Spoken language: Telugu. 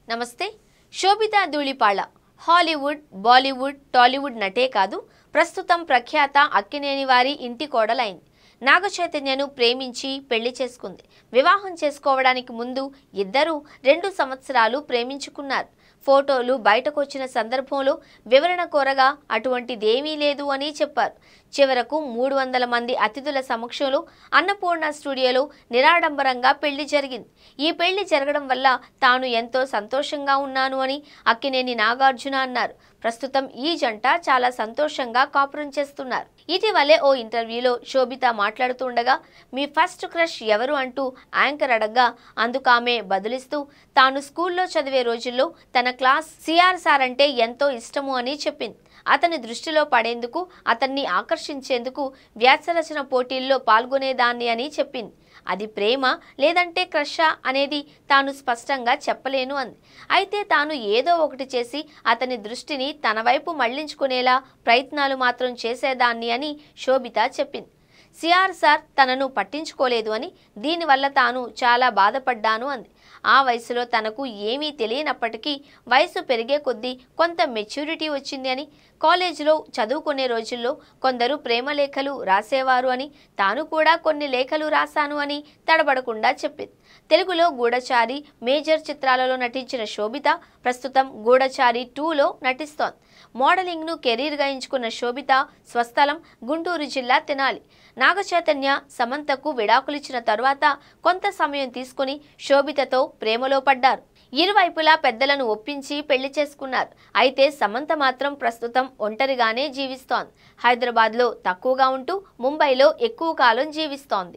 నమస్తే. శోభిత ధూళిపాళ హాలీవుడ్, బాలీవుడ్, టాలీవుడ్ నటే కాదు, ప్రస్తుతం ప్రఖ్యాత అక్కినేని వారి ఇంటి కోడలైంది. నాగచైతన్యను ప్రేమించి పెళ్లి చేసుకుంది. వివాహం చేసుకోవడానికి ముందు ఇద్దరూ 2 సంవత్సరాలు ప్రేమించుకున్నారు. ఫోటోలు బయటకు వచ్చిన సందర్భంలో వివరణ కోరగా అటువంటిదేమీ లేదు అని చెప్పారు. చివరకు 300 మంది అతిథుల సమక్షంలో అన్నపూర్ణ స్టూడియోలో నిరాడంబరంగా పెళ్లి జరిగింది. ఈ పెళ్లి జరగడం వల్ల తాను ఎంతో సంతోషంగా ఉన్నాను అని అక్కినేని నాగార్జున అన్నారు. ప్రస్తుతం ఈ జంట చాలా సంతోషంగా కాపురం చేస్తున్నారు. ఇటీవలే ఓ ఇంటర్వ్యూలో శోభిత మాట్లాడుతుండగా మీ ఫస్ట్ క్రష్ ఎవరు అంటూ యాంకర్ అడగ్గా అందుకు ఆమె బదులిస్తూ తాను స్కూల్లో చదివే రోజుల్లో తన క్లాస్ సిఆర్ సార్ అంటే ఎంతో ఇష్టము అని చెప్పింది. అతని దృష్టిలో పడేందుకు, అతన్ని ఆకర్షించేందుకు వ్యాసరచన పోటీల్లో పాల్గొనేదాన్ని అని చెప్పింది. అది ప్రేమ లేదంటే క్రషా అనేది తాను స్పష్టంగా చెప్పలేను అంది. అయితే తాను ఏదో ఒకటి చేసి అతని దృష్టిని తన వైపు మళ్లించుకునేలా ప్రయత్నాలు మాత్రం చేసేదాన్ని అని శోభిత చెప్పింది. సిఆర్ సార్ తనను పట్టించుకోలేదు అని, దీనివల్ల తాను చాలా బాధపడ్డాను అంది. ఆ వయసులో తనకు ఏమీ తెలియనప్పటికీ వయసు పెరిగే కొద్దీ కొంత మెచ్యూరిటీ వచ్చింది అని, కాలేజీలో చదువుకునే రోజుల్లో కొందరు ప్రేమ లేఖలు రాసేవారు అని, తాను కూడా కొన్ని లేఖలు రాశాను అని తడబడకుండా చెప్పింది. తెలుగులో గూఢచారి, మేజర్ చిత్రాలలో నటించిన శోభిత ప్రస్తుతం గూఢచారి 2లో నటిస్తోంది. మోడలింగ్ను కెరీర్గా ఎంచుకున్న శోభిత స్వస్థలం గుంటూరు జిల్లా తెనాలి. నాగచైతన్య, సమంతకు విడాకులిచ్చిన తరువాత కొంత సమయం తీసుకుని శోభితతో ప్రేమలో పడ్డారు. ఇరువైపులా పెద్దలను ఒప్పించి పెళ్లి చేసుకున్నారు. అయితే సమంత మాత్రం ప్రస్తుతం ఒంటరిగానే జీవిస్తోంది. హైదరాబాద్లో తక్కువగా ఉంటూ ముంబైలో ఎక్కువ కాలం జీవిస్తోంది.